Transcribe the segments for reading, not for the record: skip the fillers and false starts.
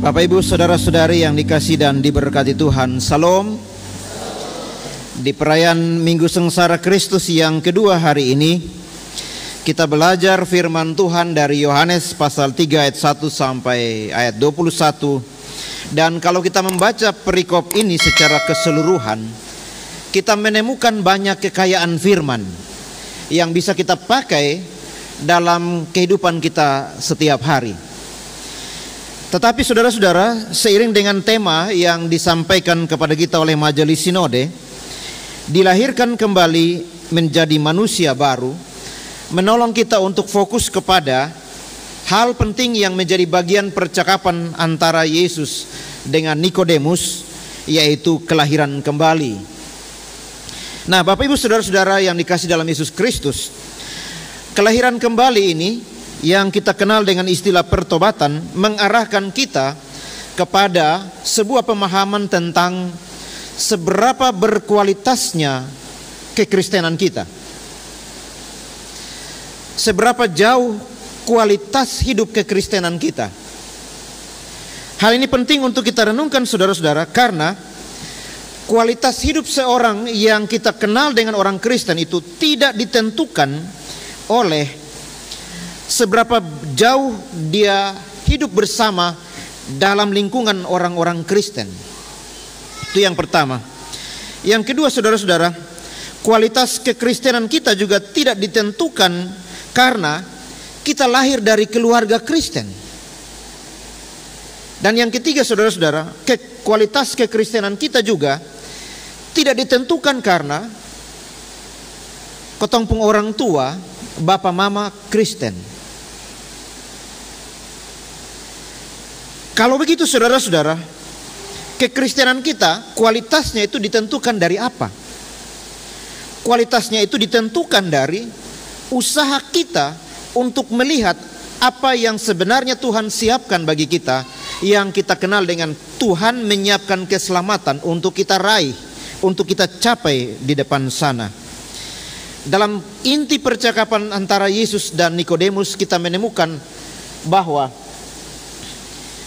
Bapak Ibu saudara-saudari yang dikasihi dan diberkati Tuhan, Salam. Di perayaan Minggu Sengsara Kristus yang kedua hari ini, kita belajar firman Tuhan dari Yohanes pasal 3 ayat 1 sampai ayat 21. Dan kalau kita membaca perikop ini secara keseluruhan, kita menemukan banyak kekayaan firman yang bisa kita pakai dalam kehidupan kita setiap hari. Tetapi saudara-saudara, seiring dengan tema yang disampaikan kepada kita oleh Majelis Sinode, dilahirkan kembali menjadi manusia baru, menolong kita untuk fokus kepada hal penting yang menjadi bagian percakapan antara Yesus dengan Nikodemus, yaitu kelahiran kembali. Nah, Bapak Ibu saudara-saudara yang dikasihi dalam Yesus Kristus, kelahiran kembali ini yang kita kenal dengan istilah pertobatan mengarahkan kita kepada sebuah pemahaman tentang seberapa berkualitasnya kekristenan kita. Seberapa jauh kualitas hidup kekristenan kita. Hal ini penting untuk kita renungkan saudara-saudara, karena kualitas hidup seorang yang kita kenal dengan orang Kristen itu tidak ditentukan oleh seberapa jauh dia hidup bersama dalam lingkungan orang-orang Kristen. Itu yang pertama. Yang kedua saudara-saudara, kualitas kekristenan kita juga tidak ditentukan karena kita lahir dari keluarga Kristen. Dan yang ketiga saudara-saudara, kualitas kekristenan kita juga tidak ditentukan karena ketongpung orang tua, bapak mama Kristen. Kalau begitu saudara-saudara, kekristenan kita kualitasnya itu ditentukan dari apa? Kualitasnya itu ditentukan dari usaha kita untuk melihat apa yang sebenarnya Tuhan siapkan bagi kita, yang kita kenal dengan Tuhan menyiapkan keselamatan untuk kita raih, untuk kita capai di depan sana. Dalam inti percakapan antara Yesus dan Nikodemus, kita menemukan bahwa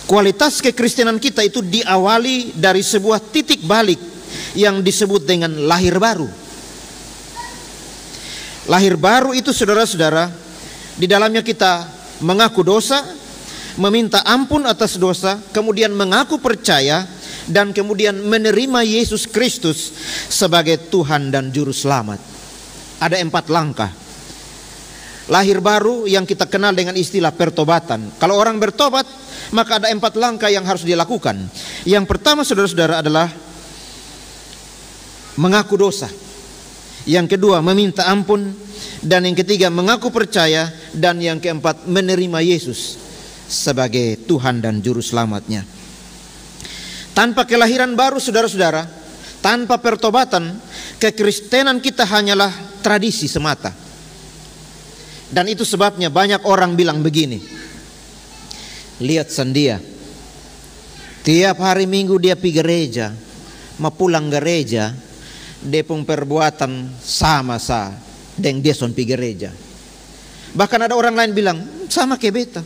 kualitas kekristenan kita itu diawali dari sebuah titik balik yang disebut dengan lahir baru. Lahir baru itu saudara-saudara, di dalamnya kita mengaku dosa, meminta ampun atas dosa, kemudian mengaku percaya, dan kemudian menerima Yesus Kristus sebagai Tuhan dan Juru Selamat. Ada 4 langkah lahir baru yang kita kenal dengan istilah pertobatan. Kalau orang bertobat, maka ada 4 langkah yang harus dilakukan. Yang pertama saudara-saudara adalah mengaku dosa. Yang kedua meminta ampun. Dan yang ketiga mengaku percaya. Dan yang keempat menerima Yesus sebagai Tuhan dan Juru Selamatnya. Tanpa kelahiran baru saudara-saudara, tanpa pertobatan, kekristenan kita hanyalah tradisi semata. Dan itu sebabnya banyak orang bilang begini, lihat Sandia, tiap hari Minggu dia pergi gereja, mau pulang gereja, dia pun perbuatan sama dengan dia son pergi gereja. Bahkan ada orang lain bilang, sama kayak beta.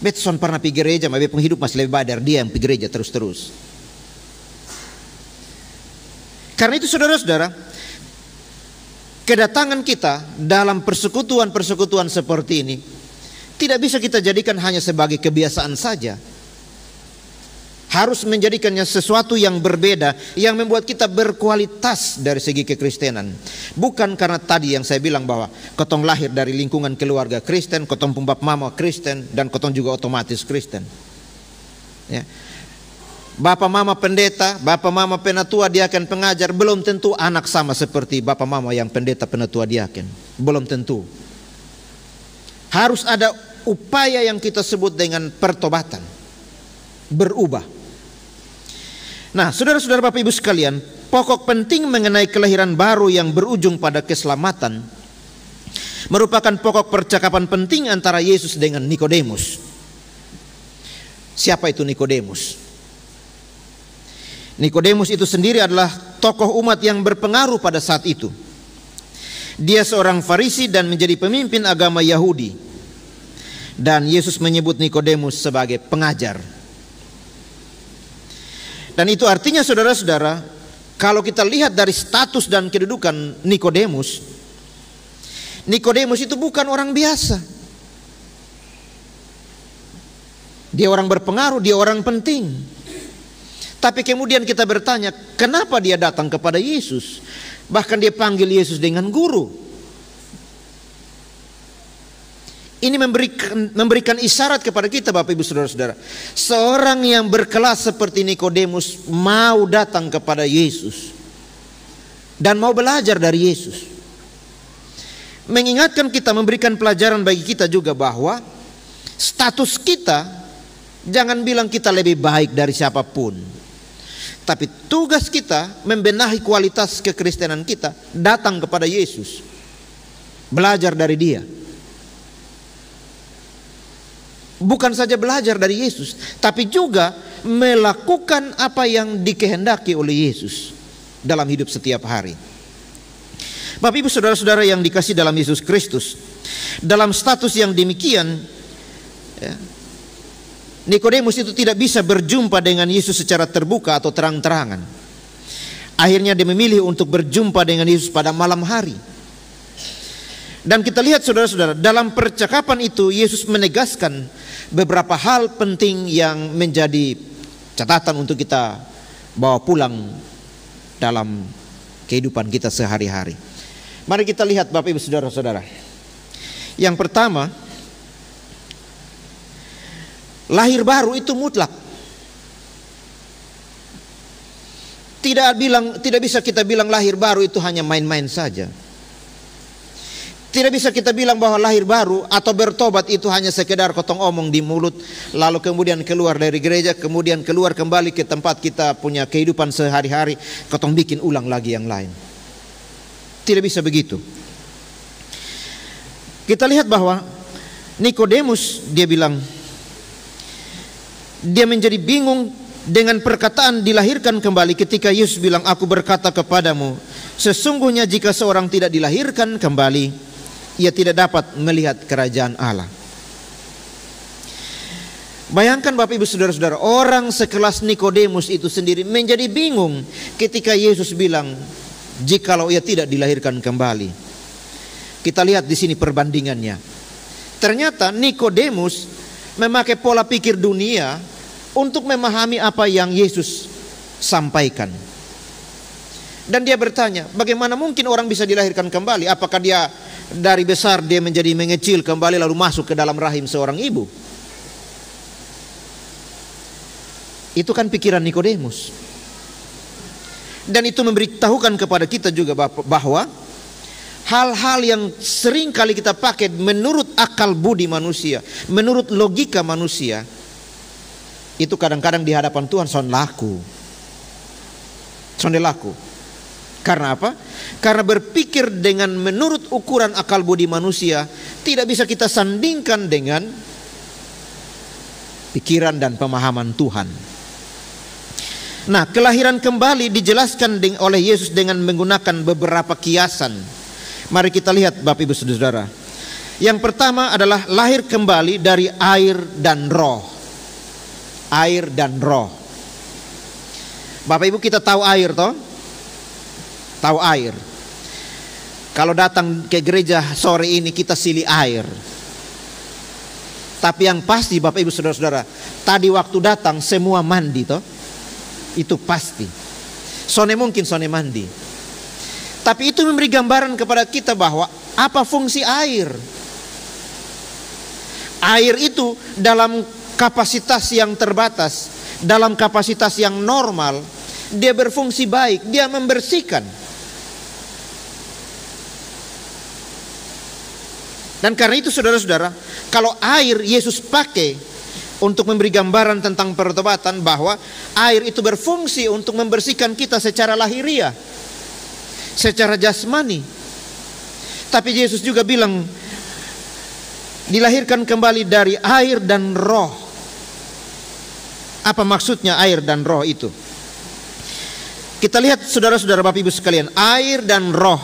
Beta son pernah pergi gereja, tapi beta pun hidup masih lebih baik dari dia yang pergi gereja terus-terus. Karena itu saudara-saudara, kedatangan kita dalam persekutuan-persekutuan seperti ini tidak bisa kita jadikan hanya sebagai kebiasaan saja. Harus menjadikannya sesuatu yang berbeda, yang membuat kita berkualitas dari segi kekristenan. Bukan karena tadi yang saya bilang bahwa kotong lahir dari lingkungan keluarga Kristen, kotong pumbap mama Kristen, dan kotong juga otomatis Kristen. Ya. Bapak mama pendeta, bapak mama penatua diaken pengajar, belum tentu anak sama seperti bapak mama yang pendeta penatua diaken. Belum tentu. Harus ada upaya yang kita sebut dengan pertobatan, berubah. Nah, saudara-saudara Bapak Ibu sekalian, pokok penting mengenai kelahiran baru yang berujung pada keselamatan merupakan pokok percakapan penting antara Yesus dengan Nikodemus. Siapa itu Nikodemus? Nikodemus itu sendiri adalah tokoh umat yang berpengaruh pada saat itu. Dia seorang Farisi dan menjadi pemimpin agama Yahudi. Dan Yesus menyebut Nikodemus sebagai pengajar. Dan itu artinya saudara-saudara, kalau kita lihat dari status dan kedudukan Nikodemus, Nikodemus itu bukan orang biasa. Dia orang berpengaruh, dia orang penting. Tapi kemudian kita bertanya, kenapa dia datang kepada Yesus? Bahkan dia panggil Yesus dengan guru. Ini memberikan isyarat kepada kita, Bapak Ibu Saudara-saudara. Seorang yang berkelas seperti Nikodemus mau datang kepada Yesus dan mau belajar dari Yesus. Mengingatkan kita, memberikan pelajaran bagi kita juga bahwa status kita, jangan bilang kita lebih baik dari siapapun. Tapi tugas kita membenahi kualitas kekristenan kita, datang kepada Yesus, belajar dari Dia. Bukan saja belajar dari Yesus, tapi juga melakukan apa yang dikehendaki oleh Yesus dalam hidup setiap hari. Bapak Ibu Saudara-saudara yang dikasihi dalam Yesus Kristus, dalam status yang demikian, Nikodemus itu tidak bisa berjumpa dengan Yesus secara terbuka atau terang-terangan. Akhirnya dia memilih untuk berjumpa dengan Yesus pada malam hari. Dan kita lihat saudara-saudara, dalam percakapan itu Yesus menegaskan beberapa hal penting yang menjadi catatan untuk kita bawa pulang dalam kehidupan kita sehari-hari. Mari kita lihat Bapak Ibu Saudara-saudara. Yang pertama, lahir baru itu mutlak. Tidak bisa kita bilang lahir baru itu hanya main-main saja. Tidak bisa kita bilang bahwa lahir baru atau bertobat itu hanya sekedar kotong omong di mulut, lalu kemudian keluar dari gereja, kemudian keluar kembali ke tempat kita punya kehidupan sehari-hari, kotong bikin ulang lagi yang lain. Tidak bisa begitu. Kita lihat bahwa Nikodemus, dia bilang, dia menjadi bingung dengan perkataan dilahirkan kembali ketika Yesus bilang, aku berkata kepadamu, sesungguhnya jika seorang tidak dilahirkan kembali, ia tidak dapat melihat kerajaan Allah. Bayangkan Bapak Ibu Saudara-saudara, orang sekelas Nikodemus itu sendiri menjadi bingung ketika Yesus bilang, jikalau ia tidak dilahirkan kembali. Kita lihat di sini perbandingannya. Ternyata Nikodemus memakai pola pikir dunia untuk memahami apa yang Yesus sampaikan. Dan dia bertanya, bagaimana mungkin orang bisa dilahirkan kembali? Apakah dia dari besar dia menjadi mengecil kembali lalu masuk ke dalam rahim seorang ibu? Itu kan pikiran Nikodemus. Dan itu memberitahukan kepada kita juga bahwa hal-hal yang sering kali kita pakai menurut akal budi manusia, menurut logika manusia, itu kadang-kadang di hadapan Tuhan sonde laku. Karena apa? Karena berpikir dengan menurut ukuran akal budi manusia tidak bisa kita sandingkan dengan pikiran dan pemahaman Tuhan. Nah, kelahiran kembali dijelaskan oleh Yesus dengan menggunakan beberapa kiasan. Mari kita lihat Bapak Ibu Saudara. Yang pertama adalah lahir kembali dari air dan roh. Air dan roh. Bapak Ibu, kita tahu air toh? Tahu air. Kalau datang ke gereja sore ini kita silih air. Tapi yang pasti Bapak Ibu Saudara-saudara, tadi waktu datang semua mandi toh? Itu pasti. Sone mungkin sone mandi. Tapi itu memberi gambaran kepada kita bahwa apa fungsi air. Air itu dalam kapasitas yang terbatas, dalam kapasitas yang normal, dia berfungsi baik, dia membersihkan. Dan karena itu saudara-saudara, kalau air Yesus pakai untuk memberi gambaran tentang pertobatan, bahwa air itu berfungsi untuk membersihkan kita secara lahiriah, secara jasmani. Tapi Yesus juga bilang dilahirkan kembali dari air dan roh. Apa maksudnya air dan roh itu? Kita lihat saudara-saudara Bapak Ibu sekalian, air dan roh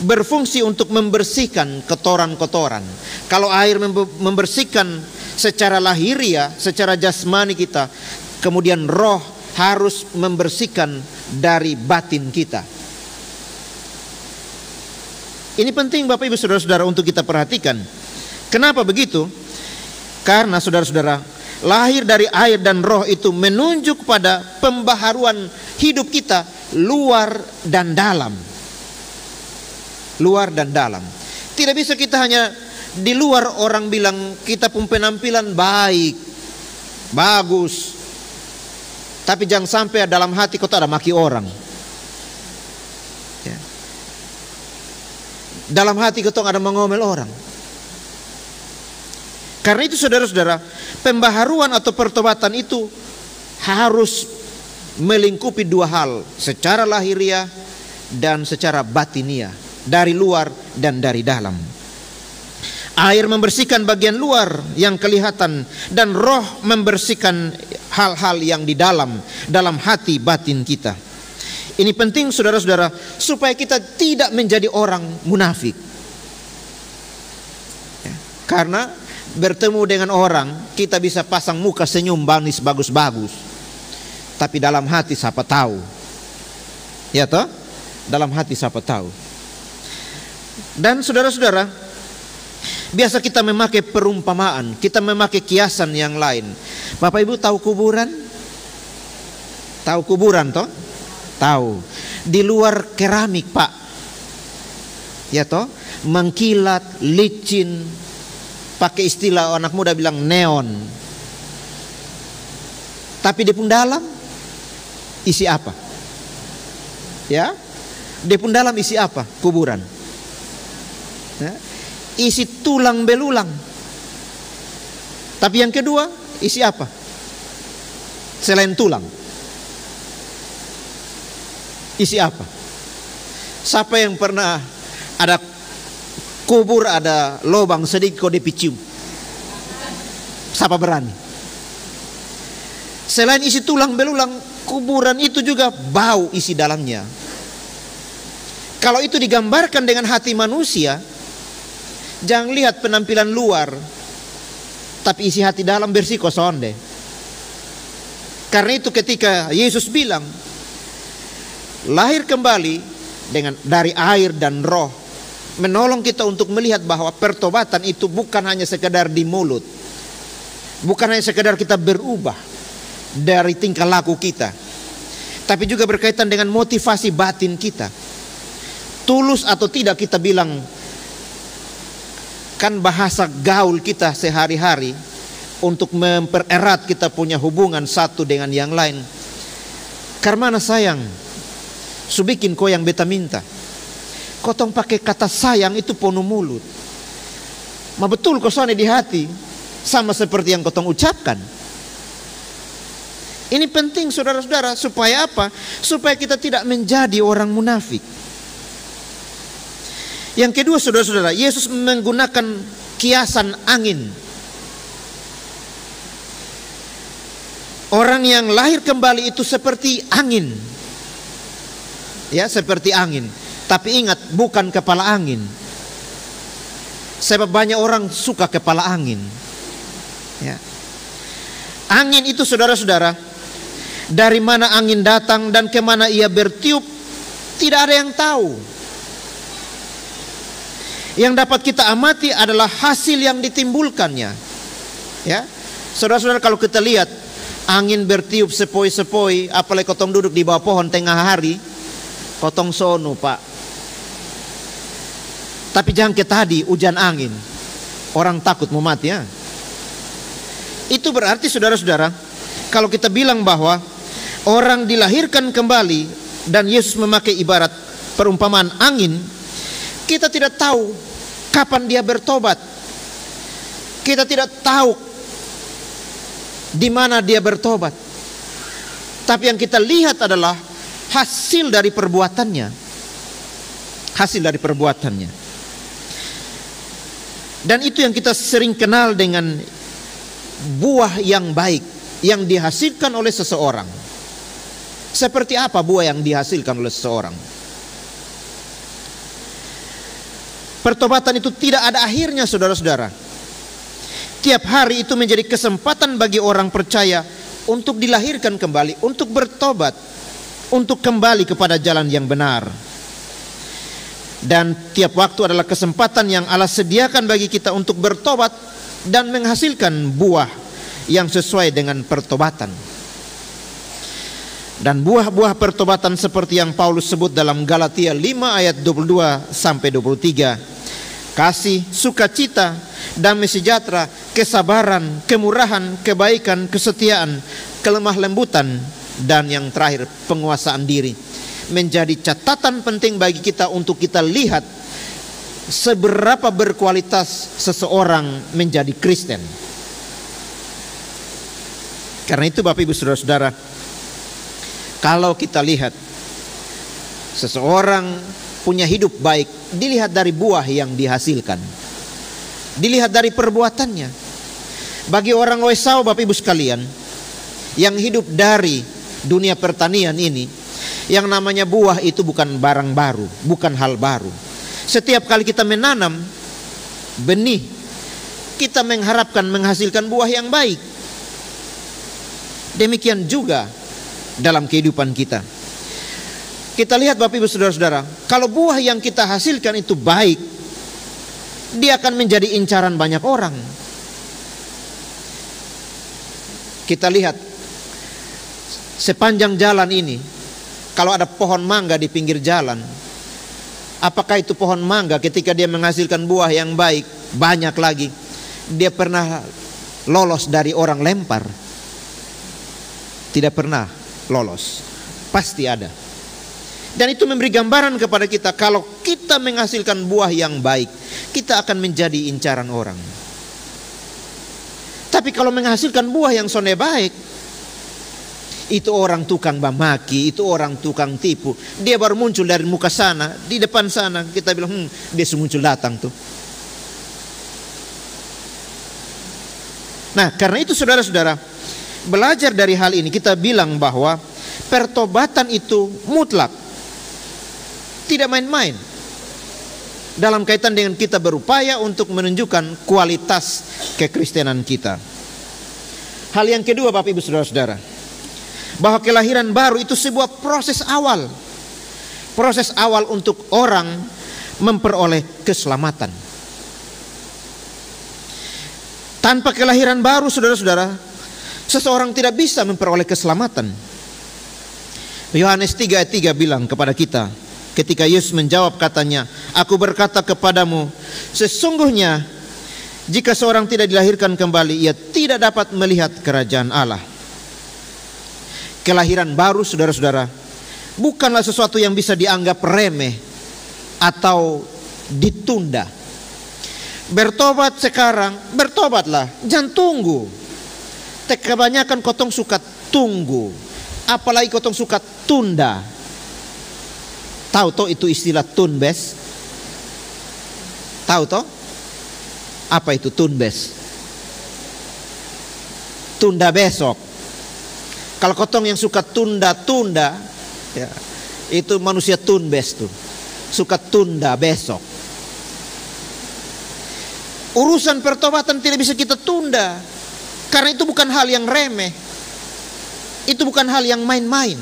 berfungsi untuk membersihkan kotoran-kotoran. Kalau air membersihkan secara lahiriah, secara jasmani kita, kemudian roh harus membersihkan dari batin kita. Ini penting Bapak Ibu Saudara-saudara untuk kita perhatikan. Kenapa begitu? Karena saudara-saudara, lahir dari air dan roh itu menunjuk pada pembaharuan hidup kita luar dan dalam. Luar dan dalam. Tidak bisa kita hanya di luar orang bilang kita pun penampilan baik, bagus, tapi jangan sampai dalam hati kau tak ada maki orang. Ya. Dalam hati kau tak ada mengomel orang. Karena itu saudara-saudara, pembaharuan atau pertobatan itu harus melingkupi dua hal, secara lahiriah dan secara batiniah, dari luar dan dari dalam. Air membersihkan bagian luar yang kelihatan, dan roh membersihkan hal-hal yang di dalam hati batin kita. Ini penting saudara-saudara, supaya kita tidak menjadi orang munafik. Ya, karena bertemu dengan orang, kita bisa pasang muka senyum manis bagus-bagus, tapi dalam hati siapa tahu. Ya toh? Dalam hati siapa tahu. Dan saudara-saudara, biasa kita memakai perumpamaan, kita memakai kiasan yang lain. Bapak Ibu tahu kuburan? Tahu kuburan toh? Tahu. Di luar keramik Pak. Ya toh? Mengkilat, licin, pakai istilah anak muda bilang neon. Tapi di pun dalam isi apa? Ya, di pun dalam isi apa? Kuburan. Ya, isi tulang belulang. Tapi yang kedua isi apa? Selain tulang, isi apa? Siapa yang pernah ada kubur ada lubang sedikit kok dipicium? Siapa berani? Selain isi tulang belulang, kuburan itu juga bau isi dalamnya. Kalau itu digambarkan dengan hati manusia, jangan lihat penampilan luar, tapi isi hati dalam bersih kosonde. Karena itu ketika Yesus bilang lahir kembali dari air dan roh, menolong kita untuk melihat bahwa pertobatan itu bukan hanya sekedar di mulut, bukan hanya sekedar kita berubah dari tingkah laku kita, tapi juga berkaitan dengan motivasi batin kita. Tulus atau tidak kita bilang, kan bahasa gaul kita sehari-hari untuk mempererat kita punya hubungan satu dengan yang lain. Karena sayang, subikin ko yang beta minta. Kotong pakai kata sayang itu penuh mulut. Ma betul kosone di hati, sama seperti yang kotong ucapkan. Ini penting saudara-saudara, supaya apa? Supaya kita tidak menjadi orang munafik. Yang kedua saudara-saudara, Yesus menggunakan kiasan angin. Orang yang lahir kembali itu seperti angin. Ya, seperti angin. Tapi ingat, bukan kepala angin. Sebab banyak orang suka kepala angin. Ya. Angin itu saudara-saudara, dari mana angin datang dan kemana ia bertiup, tidak ada yang tahu. Yang dapat kita amati adalah hasil yang ditimbulkannya. Ya, saudara-saudara, kalau kita lihat angin bertiup sepoi-sepoi, apalagi kotong duduk di bawah pohon tengah hari, kotong sono Pak. Tapi jangan kayak tadi hujan angin, orang takut mau mati ya. Itu berarti saudara-saudara, kalau kita bilang bahwa orang dilahirkan kembali dan Yesus memakai ibarat perumpamaan angin, kita tidak tahu kapan dia bertobat. Kita tidak tahu di mana dia bertobat. Tapi yang kita lihat adalah hasil dari perbuatannya. Hasil dari perbuatannya. Dan itu yang kita sering kenal dengan buah yang baik yang dihasilkan oleh seseorang. Seperti apa buah yang dihasilkan oleh seseorang? Pertobatan itu tidak ada akhirnya saudara-saudara. Tiap hari itu menjadi kesempatan bagi orang percaya untuk dilahirkan kembali, untuk bertobat, untuk kembali kepada jalan yang benar. Dan tiap waktu adalah kesempatan yang Allah sediakan bagi kita untuk bertobat dan menghasilkan buah yang sesuai dengan pertobatan. Dan buah-buah pertobatan seperti yang Paulus sebut dalam Galatia 5 ayat 22 sampai 23. Kasih, sukacita, damai sejahtera, kesabaran, kemurahan, kebaikan, kesetiaan, kelemah lembutan, dan yang terakhir penguasaan diri. Menjadi catatan penting bagi kita untuk kita lihat seberapa berkualitas seseorang menjadi Kristen. Karena itu Bapak Ibu Saudara-saudara, kalau kita lihat seseorang punya hidup baik, dilihat dari buah yang dihasilkan, dilihat dari perbuatannya. Bagi orang Wesau, Bapak Ibu sekalian, yang hidup dari dunia pertanian ini, yang namanya buah itu bukan barang baru, bukan hal baru. Setiap kali kita menanam benih, kita mengharapkan menghasilkan buah yang baik. Demikian juga dalam kehidupan kita. Kita lihat Bapak Ibu Saudara-saudara, kalau buah yang kita hasilkan itu baik, dia akan menjadi incaran banyak orang. Kita lihat sepanjang jalan ini, kalau ada pohon mangga di pinggir jalan, apakah itu pohon mangga ketika dia menghasilkan buah yang baik, banyak lagi, dia pernah lolos dari orang lempar? Tidak pernah lolos. Pasti ada. Dan itu memberi gambaran kepada kita, kalau kita menghasilkan buah yang baik, kita akan menjadi incaran orang. Tapi kalau menghasilkan buah yang sonde baik, itu orang tukang bamaki, itu orang tukang tipu. Dia baru muncul dari muka sana, di depan sana kita bilang, dia muncul datang tuh. Nah, karena itu saudara-saudara, belajar dari hal ini kita bilang bahwa pertobatan itu mutlak, tidak main-main dalam kaitan dengan kita berupaya untuk menunjukkan kualitas kekristenan kita. Hal yang kedua Bapak Ibu Saudara-saudara, bahwa kelahiran baru itu sebuah proses awal. Proses awal untuk orang memperoleh keselamatan. Tanpa kelahiran baru saudara-saudara, seseorang tidak bisa memperoleh keselamatan. Yohanes 3 ayat 3 bilang kepada kita, ketika Yesus menjawab katanya, "Aku berkata kepadamu, sesungguhnya jika seorang tidak dilahirkan kembali, ia tidak dapat melihat kerajaan Allah." Kelahiran baru saudara-saudara bukanlah sesuatu yang bisa dianggap remeh atau ditunda. Bertobat sekarang, bertobatlah, jangan tunggu. Kebanyakan kotong suka tunggu, apalagi kotong suka tunda. Tahu toh itu istilah tunbes? Tahu toh? Apa itu tunbes? Tunda besok. Kalau kotong yang suka tunda-tunda, ya, itu manusia tunbes tuh, suka tunda besok. Urusan pertobatan tidak bisa kita tunda, karena itu bukan hal yang remeh, itu bukan hal yang main-main.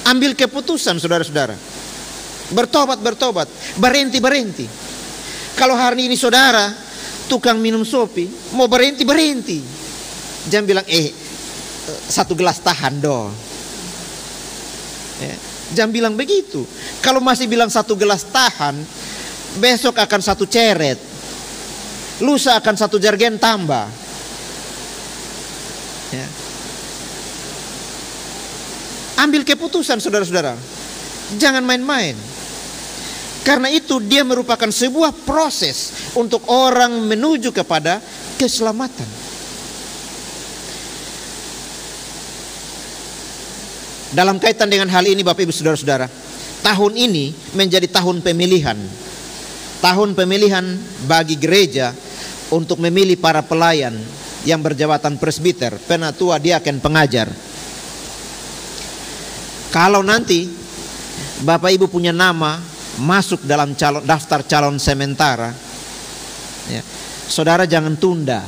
Ambil keputusan saudara-saudara, bertobat, berhenti. Kalau hari ini saudara tukang minum sopi, mau berhenti. Jangan bilang satu gelas tahan dong. Jangan bilang begitu. Kalau masih bilang satu gelas tahan, besok akan satu ceret, lusa akan satu jergen tambah. Ambil keputusan saudara-saudara, jangan main-main. Karena itu dia merupakan sebuah proses untuk orang menuju kepada keselamatan. Dalam kaitan dengan hal ini Bapak Ibu Saudara-saudara, tahun ini menjadi tahun pemilihan. Tahun pemilihan bagi gereja untuk memilih para pelayan yang berjabatan presbiter, penatua, diaken, pengajar. Kalau nanti Bapak Ibu punya nama masuk dalam daftar calon sementara, ya, saudara jangan tunda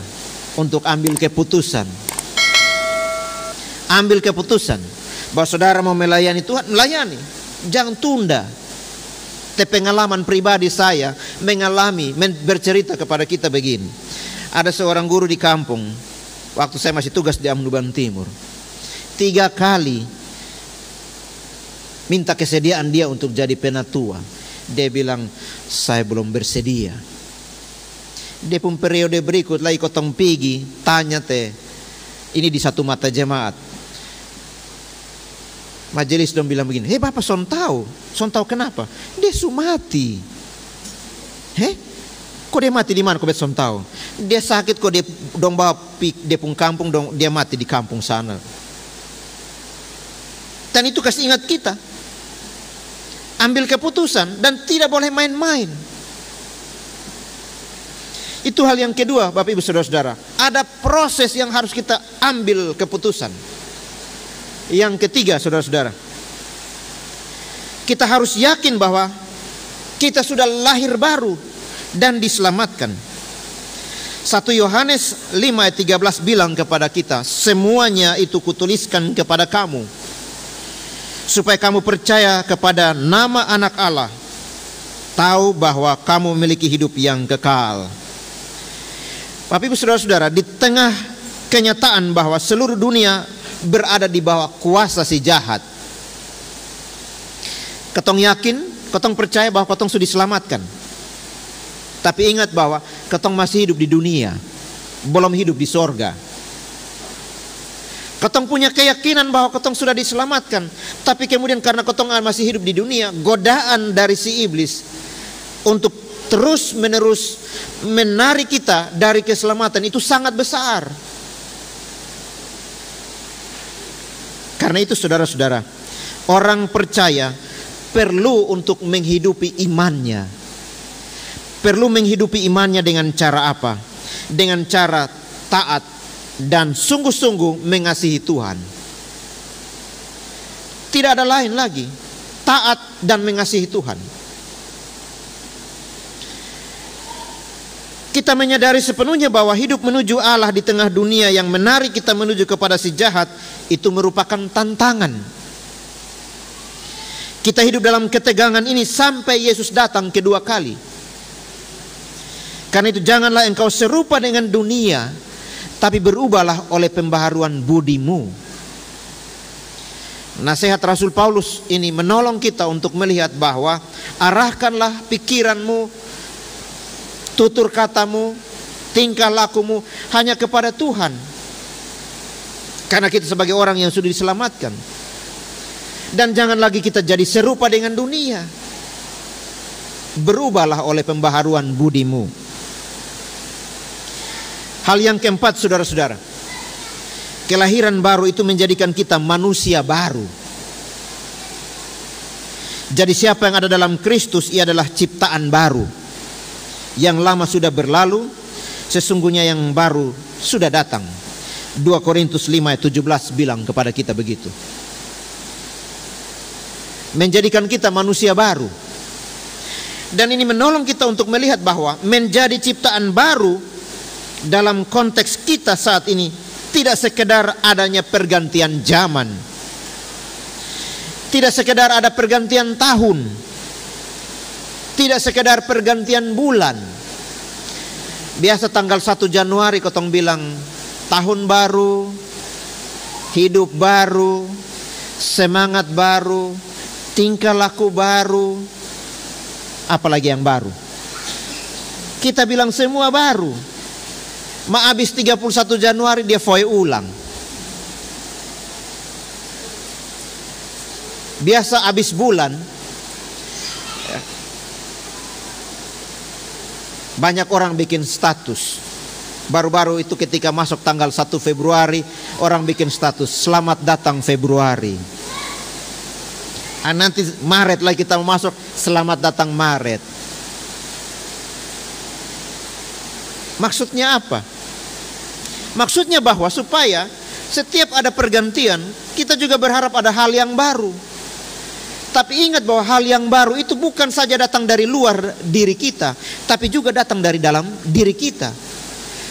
untuk ambil keputusan. Ambil keputusan bahwa saudara mau melayani Tuhan, melayani. Jangan tunda. Pengalaman pribadi saya mengalami, bercerita kepada kita begini. Ada seorang guru di kampung, waktu saya masih tugas di Amnuban Timur, 3 kali minta kesediaan dia untuk jadi penatua. Dia bilang, saya belum bersedia. Dia pun periode berikut lagi kotong pigi, tanya teh, ini di satu mata jemaat. Majelis dong bilang begini, hei bapak son tahu kenapa? Dia mati. Kok dia mati di mana? Kok bet son tahu? Dia sakit kok dia dong bawa dia pun kampung dong, dia mati di kampung sana. Dan itu kasih ingat kita, ambil keputusan dan tidak boleh main-main. Itu hal yang kedua, Bapak Ibu Saudara-saudara. Ada proses yang harus kita ambil keputusan. Yang ketiga, saudara-saudara, kita harus yakin bahwa kita sudah lahir baru dan diselamatkan. 1 Yohanes 5 ayat 13 bilang kepada kita, semuanya itu kutuliskan kepada kamu, supaya kamu percaya kepada nama anak Allah, tahu bahwa kamu memiliki hidup yang kekal. Bapak Ibu Saudara-saudara, di tengah kenyataan bahwa seluruh dunia berada di bawah kuasa si jahat, ketong yakin, ketong percaya bahwa ketong sudah diselamatkan. Tapi ingat bahwa ketong masih hidup di dunia, belum hidup di sorga. Ketong punya keyakinan bahwa ketong sudah diselamatkan, tapi kemudian karena ketong masih hidup di dunia, godaan dari si iblis untuk terus menerus menarik kita dari keselamatan itu sangat besar. Karena itu saudara-saudara, orang percaya perlu untuk menghidupi imannya. Perlu menghidupi imannya dengan cara apa? Dengan cara taat dan sungguh-sungguh mengasihi Tuhan. Tidak ada lain lagi, taat dan mengasihi Tuhan. Kita menyadari sepenuhnya bahwa hidup menuju Allah di tengah dunia yang menarik kita menuju kepada si jahat itu merupakan tantangan. Kita hidup dalam ketegangan ini sampai Yesus datang kedua kali. Karena itu janganlah engkau serupa dengan dunia, tapi berubahlah oleh pembaharuan budimu. Nasihat Rasul Paulus ini menolong kita untuk melihat bahwa arahkanlah pikiranmu, tutur katamu, tingkah lakumu hanya kepada Tuhan. Karena kita sebagai orang yang sudah diselamatkan. Dan jangan lagi kita jadi serupa dengan dunia. Berubahlah oleh pembaharuan budimu. Hal yang keempat, saudara-saudara, kelahiran baru itu menjadikan kita manusia baru. Jadi siapa yang ada dalam Kristus, ia adalah ciptaan baru. Yang lama sudah berlalu, sesungguhnya yang baru sudah datang. 2 Korintus 5 ayat 17 bilang kepada kita begitu. Menjadikan kita manusia baru. Dan ini menolong kita untuk melihat bahwa menjadi ciptaan baru dalam konteks kita saat ini tidak sekedar adanya pergantian zaman, tidak sekedar ada pergantian tahun, tidak sekedar pergantian bulan. Biasa tanggal 1 Januari kotong bilang tahun baru, hidup baru, semangat baru, tingkah laku baru, apalagi yang baru. Kita bilang semua baru. Habis 31 Januari dia foy ulang. Biasa habis bulan banyak orang bikin status. Baru-baru itu ketika masuk tanggal 1 Februari, orang bikin status selamat datang Februari. Nanti Maret lagi kita mau masuk, selamat datang Maret. Maksudnya apa? Maksudnya bahwa supaya setiap ada pergantian, kita juga berharap ada hal yang baru. Tapi ingat bahwa hal yang baru itu bukan saja datang dari luar diri kita, tapi juga datang dari dalam diri kita.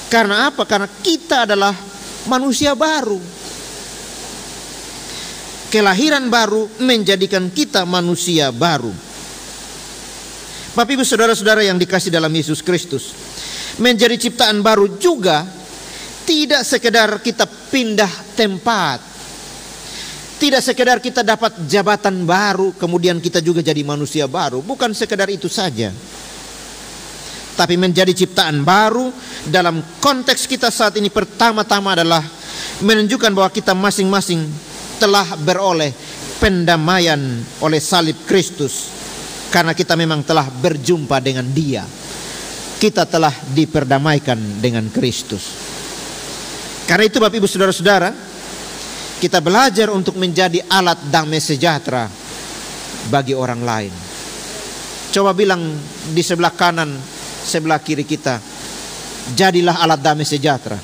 Karena apa? Karena kita adalah manusia baru. kelahiran baru menjadikan kita manusia baru. Bapak Ibu saudara-saudara yang dikasih dalam Yesus Kristus, menjadi ciptaan baru juga tidak sekedar kita pindah tempat, tidak sekedar kita dapat jabatan baru kemudian kita juga jadi manusia baru. Bukan sekedar itu saja. Tapi menjadi ciptaan baru dalam konteks kita saat ini pertama-tama adalah menunjukkan bahwa kita masing-masing telah beroleh pendamaian oleh salib Kristus. Karena kita memang telah berjumpa dengan Dia. Kita telah diperdamaikan dengan Kristus. Karena itu Bapak Ibu saudara-saudara, kita belajar untuk menjadi alat damai sejahtera bagi orang lain. Coba bilang di sebelah kanan, sebelah kiri kita, jadilah alat damai sejahtera.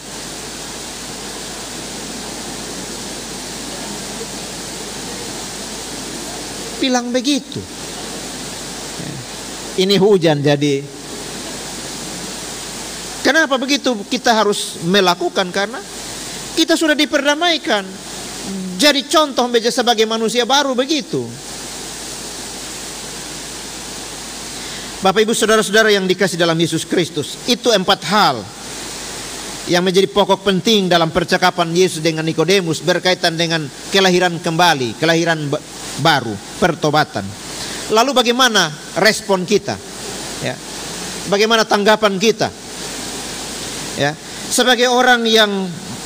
Bilang begitu. Ini hujan jadi. Kenapa begitu kita harus melakukan? Karena kita sudah diperdamaikan. Jadi contoh menjadi sebagai manusia baru begitu. Bapak Ibu saudara-saudara yang dikasih dalam Yesus Kristus, itu 4 hal yang menjadi pokok penting dalam percakapan Yesus dengan Nikodemus berkaitan dengan kelahiran kembali, kelahiran baru, pertobatan. Lalu bagaimana respon kita? Ya. Bagaimana tanggapan kita? Ya. Sebagai orang yang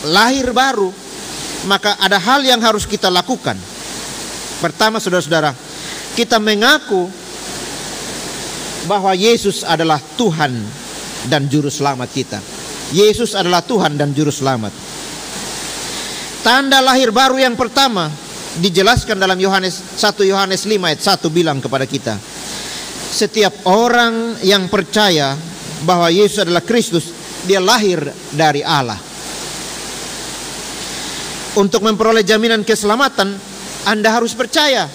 lahir baru, maka ada hal yang harus kita lakukan. Pertama saudara-saudara, kita mengaku bahwa Yesus adalah Tuhan dan Juru Selamat kita. Yesus adalah Tuhan dan Juru Selamat. Tanda lahir baru yang pertama dijelaskan dalam 1 Yohanes 5 ayat 1 bilang kepada kita, setiap orang yang percaya bahwa Yesus adalah Kristus, dia lahir dari Allah. Untuk memperoleh jaminan keselamatan, Anda harus percaya.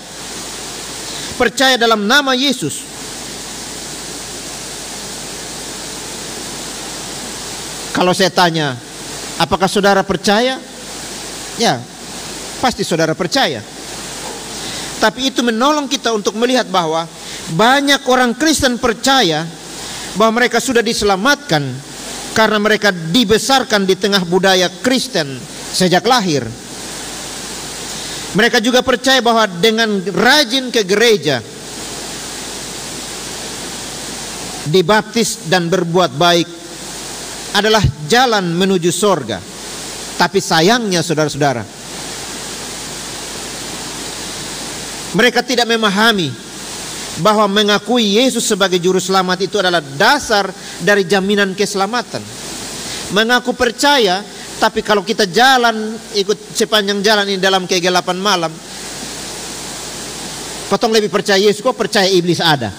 Percaya dalam nama Yesus. Kalau saya tanya, apakah saudara percaya? Ya, pasti saudara percaya. Tapi itu menolong kita untuk melihat bahwa banyak orang Kristen percaya bahwa mereka sudah diselamatkan karena mereka dibesarkan di tengah budaya Kristen sejak lahir. Mereka juga percaya bahwa dengan rajin ke gereja, dibaptis dan berbuat baik adalah jalan menuju sorga. Tapi sayangnya saudara-saudara, mereka tidak memahami bahwa mengakui Yesus sebagai Juru Selamat itu adalah dasar dari jaminan keselamatan. Mengaku percaya, tapi kalau kita jalan, ikut sepanjang jalan ini dalam kegelapan malam, potong lebih percaya Yesus, kok percaya iblis ada?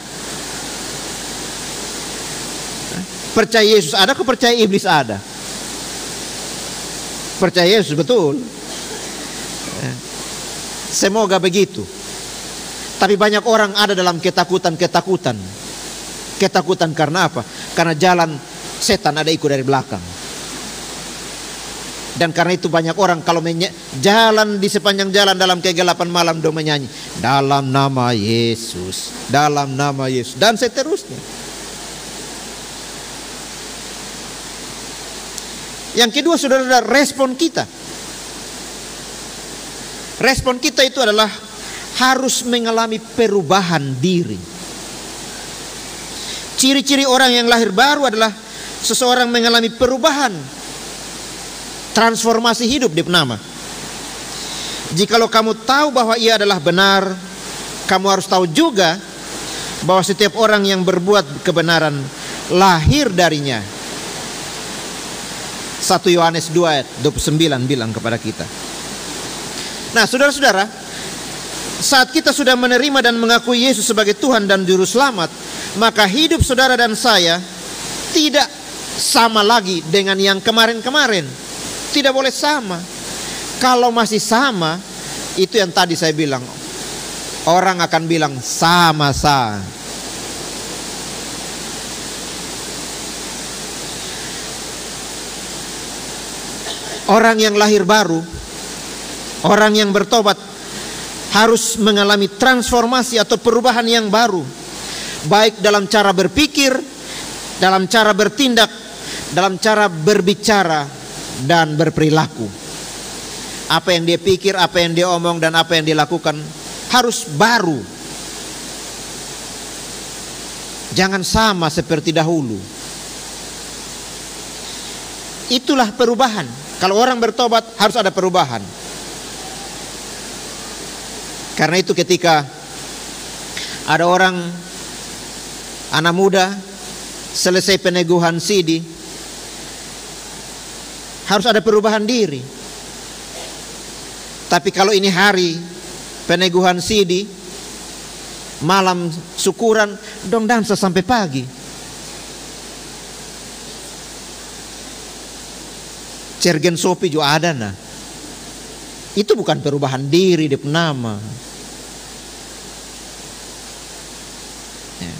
Percaya Yesus ada, kok percaya iblis ada? Percaya Yesus betul. Semoga begitu. Tapi banyak orang ada dalam ketakutan. Ketakutan karena apa? Karena jalan setan ada ikut dari belakang. Dan karena itu banyak orang kalau jalan di sepanjang jalan dalam kegelapan malam do menyanyi, dalam nama Yesus, dalam nama Yesus, dan seterusnya. Yang kedua saudara, respon kita. Respon kita itu adalah harus mengalami perubahan diri. Ciri-ciri orang yang lahir baru adalah seseorang mengalami perubahan, transformasi hidup di nama. Jikalau kamu tahu bahwa ia adalah benar, kamu harus tahu juga bahwa setiap orang yang berbuat kebenaran lahir darinya. 1 Yohanes 2 ayat 29 bilang kepada kita. Nah saudara-saudara, saat kita sudah menerima dan mengakui Yesus sebagai Tuhan dan Juru Selamat, maka hidup saudara dan saya tidak sama lagi dengan yang kemarin-kemarin. Tidak boleh sama. Kalau masih sama, itu yang tadi saya bilang, orang akan bilang sama-sama. Orang yang lahir baru, orang yang bertobat, harus mengalami transformasi atau perubahan yang baru, baik dalam cara berpikir, dalam cara bertindak, dalam cara berbicara dan berperilaku. Apa yang dia pikir, apa yang dia omong, dan apa yang dia lakukan harus baru. Jangan sama seperti dahulu. Itulah perubahan. Kalau orang bertobat harus ada perubahan. Karena itu ketika ada orang, anak muda, selesai peneguhan sidi, harus ada perubahan diri. Tapi kalau ini hari peneguhan sidi, malam syukuran, dong dansa sampai pagi. Cergen sopi juga ada nah. Itu bukan perubahan diri di nama. Ya.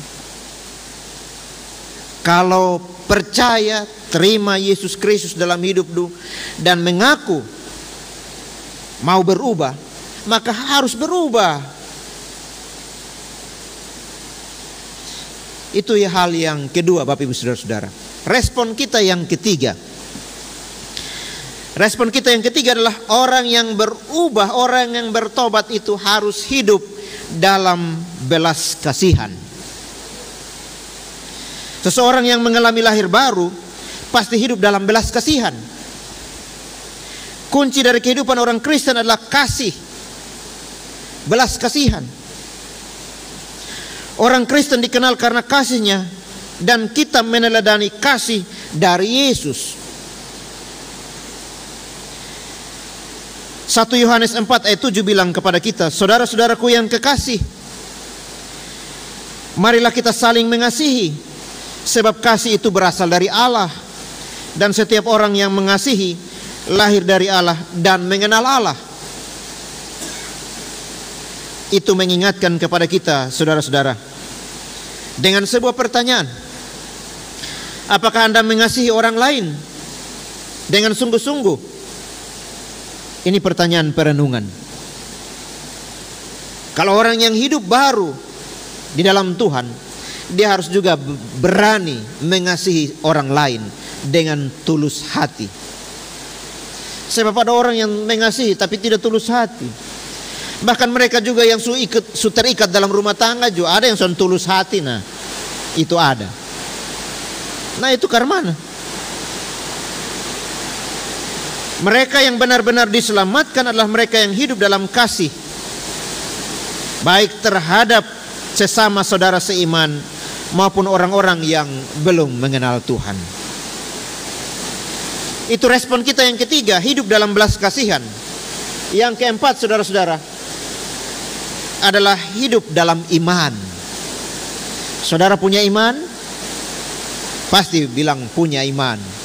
Kalau percaya, terima Yesus Kristus dalam hidupmu dan mengaku mau berubah, maka harus berubah. Itu ya hal yang kedua, Bapak Ibu Saudara-saudara. Respon kita yang ketiga. Respon kita yang ketiga adalah orang yang berubah, orang yang bertobat itu harus hidup dalam belas kasihan. Seseorang yang mengalami lahir baru pasti hidup dalam belas kasihan. Kunci dari kehidupan orang Kristen adalah kasih, belas kasihan. Orang Kristen dikenal karena kasihnya, dan kita meneladani kasih dari Yesus. 1 Yohanes 4 ayat 7 bilang kepada kita, saudara-saudaraku yang kekasih, marilah kita saling mengasihi, sebab kasih itu berasal dari Allah, dan setiap orang yang mengasihi lahir dari Allah dan mengenal Allah. Itu mengingatkan kepada kita, saudara-saudara, dengan sebuah pertanyaan, apakah Anda mengasihi orang lain dengan sungguh-sungguh? Ini pertanyaan perenungan. Kalau orang yang hidup baru di dalam Tuhan, dia harus juga berani mengasihi orang lain dengan tulus hati. Sebab ada orang yang mengasihi tapi tidak tulus hati. Bahkan mereka juga yang terikat dalam rumah tangga juga ada yang sudah tulus hati. Nah, itu ada. Nah, itu karena mana? Mereka yang benar-benar diselamatkan adalah mereka yang hidup dalam kasih, baik terhadap sesama saudara seiman maupun orang-orang yang belum mengenal Tuhan. Itu respon kita yang ketiga, hidup dalam belas kasihan. Yang keempat, saudara-saudara, adalah hidup dalam iman. Saudara punya iman? Pasti bilang punya iman.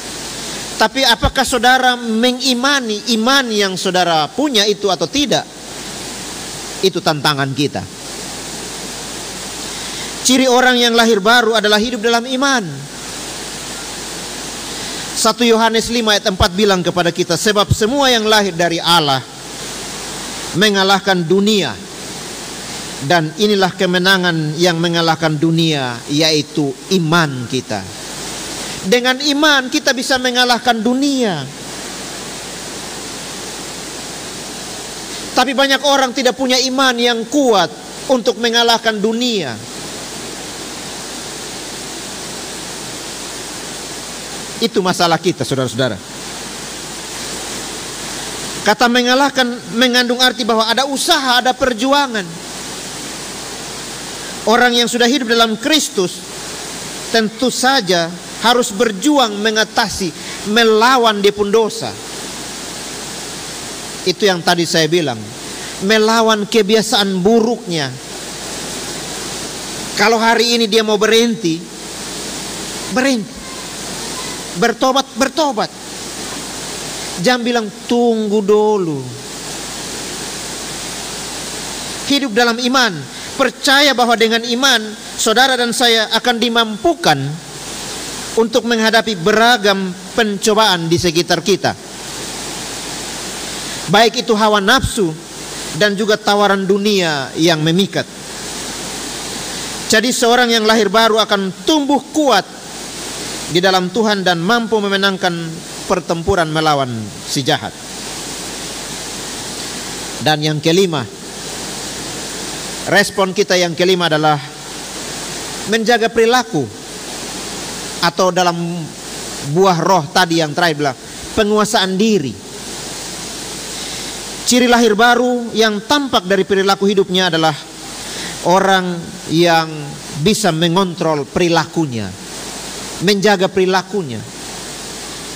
Tapi apakah saudara mengimani iman yang saudara punya itu atau tidak? Itu tantangan kita. Ciri orang yang lahir baru adalah hidup dalam iman. 1 Yohanes 5 ayat 4 bilang kepada kita, sebab semua yang lahir dari Allah mengalahkan dunia. Dan inilah kemenangan yang mengalahkan dunia, yaitu iman kita. Dengan iman kita bisa mengalahkan dunia. Tapi banyak orang tidak punya iman yang kuat untuk mengalahkan dunia. Itu masalah kita, saudara-saudara. Kata mengalahkan mengandung arti bahwa ada usaha, ada perjuangan. Orang yang sudah hidup dalam Kristus tentu saja harus berjuang mengatasi, melawan dia pun dosa. Itu yang tadi saya bilang, melawan kebiasaan buruknya. Kalau hari ini dia mau berhenti, bertobat. Jangan bilang tunggu dulu. Hidup dalam iman, percaya bahwa dengan iman saudara dan saya akan dimampukan untuk menghadapi beragam pencobaan di sekitar kita. Baik itu hawa nafsu, dan juga tawaran dunia yang memikat. Jadi seorang yang lahir baru akan tumbuh kuat di dalam Tuhan dan mampu memenangkan pertempuran melawan si jahat. Dan yang kelima, respon kita yang kelima adalah menjaga perilaku, atau dalam buah roh tadi yang terakhir bilang penguasaan diri. Ciri lahir baru yang tampak dari perilaku hidupnya adalah orang yang bisa mengontrol perilakunya, menjaga perilakunya,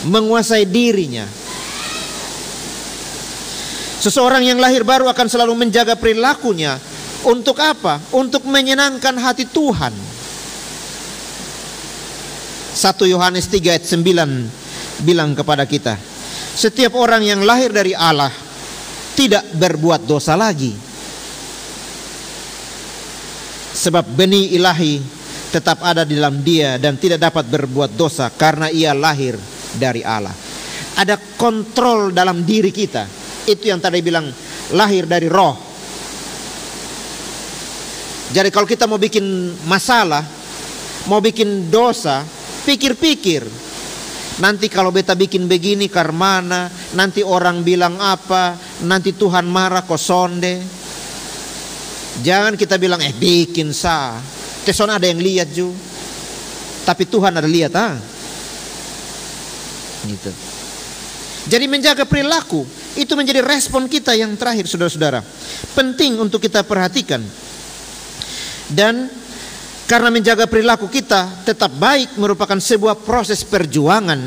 menguasai dirinya. Seseorang yang lahir baru akan selalu menjaga perilakunya. Untuk apa? Untuk menyenangkan hati Tuhan. 1 Yohanes 3 ayat 9 bilang kepada kita, setiap orang yang lahir dari Allah tidak berbuat dosa lagi. Sebab benih ilahi tetap ada di dalam dia dan tidak dapat berbuat dosa karena ia lahir dari Allah. Ada kontrol dalam diri kita. Itu yang tadi bilang lahir dari roh. Jadi kalau kita mau bikin masalah, mau bikin dosa, pikir-pikir. Nanti kalau beta bikin begini karmana, nanti orang bilang apa, nanti Tuhan marah kok sonde. Jangan kita bilang bikin sah. Teson ada yang lihat juga. Tapi Tuhan ada lihat gitu. Jadi menjaga perilaku itu menjadi respon kita yang terakhir, saudara-saudara. Penting untuk kita perhatikan. Dan karena menjaga perilaku kita tetap baik merupakan sebuah proses perjuangan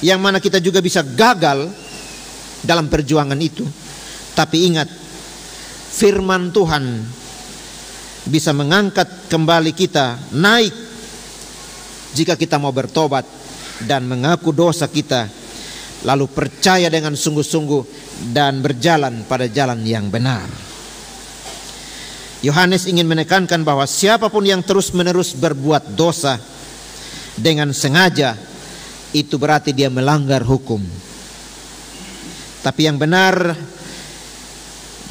yang mana kita juga bisa gagal dalam perjuangan itu. Tapi ingat, firman Tuhan bisa mengangkat kembali kita naik jika kita mau bertobat dan mengaku dosa kita, lalu percaya dengan sungguh-sungguh dan berjalan pada jalan yang benar. Yohanes ingin menekankan bahwa siapapun yang terus-menerus berbuat dosa dengan sengaja, itu berarti dia melanggar hukum. Tapi yang benar,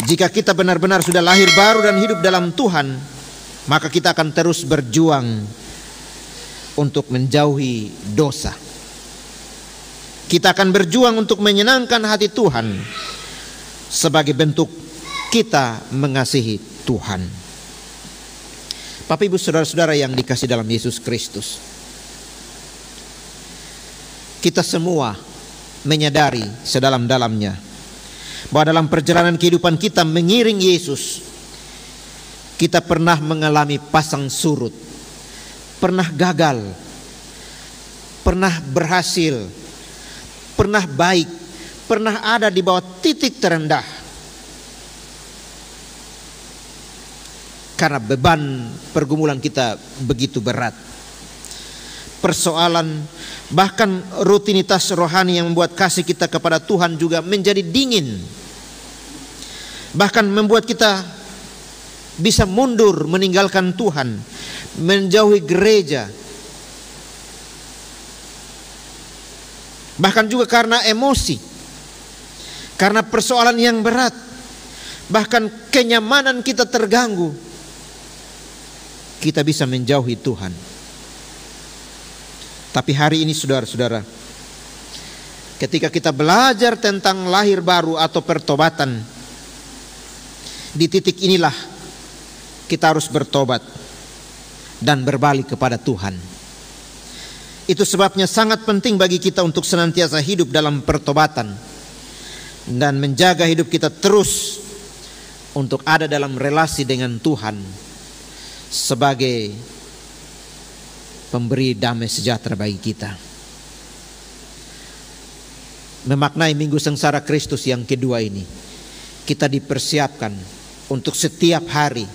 jika kita benar-benar sudah lahir baru dan hidup dalam Tuhan, maka kita akan terus berjuang untuk menjauhi dosa. Kita akan berjuang untuk menyenangkan hati Tuhan sebagai bentuk kita mengasihi Tuhan. Bapak Ibu saudara-saudara yang dikasihi dalam Yesus Kristus, kita semua menyadari sedalam-dalamnya bahwa dalam perjalanan kehidupan kita mengiring Yesus, kita pernah mengalami pasang surut, pernah gagal, pernah berhasil, pernah baik, pernah ada di bawah titik terendah. Karena beban pergumulan kita begitu berat. Persoalan, bahkan rutinitas rohani yang membuat kasih kita kepada Tuhan juga menjadi dingin. Bahkan membuat kita bisa mundur meninggalkan Tuhan, menjauhi gereja. Bahkan juga karena emosi, karena persoalan yang berat, bahkan kenyamanan kita terganggu, kita bisa menjauhi Tuhan. Tapi hari ini saudara-saudara, ketika kita belajar tentang lahir baru atau pertobatan, di titik inilah kita harus bertobat dan berbalik kepada Tuhan. Itu sebabnya sangat penting bagi kita untuk senantiasa hidup dalam pertobatan dan menjaga hidup kita terus untuk ada dalam relasi dengan Tuhan sebagai pemberi damai sejahtera bagi kita. Memaknai Minggu Sengsara Kristus yang kedua ini, kita dipersiapkan untuk setiap hari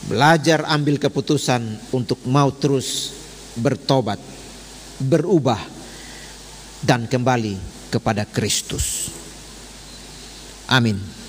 belajar ambil keputusan untuk mau terus bertobat, berubah dan kembali kepada Kristus. Amin.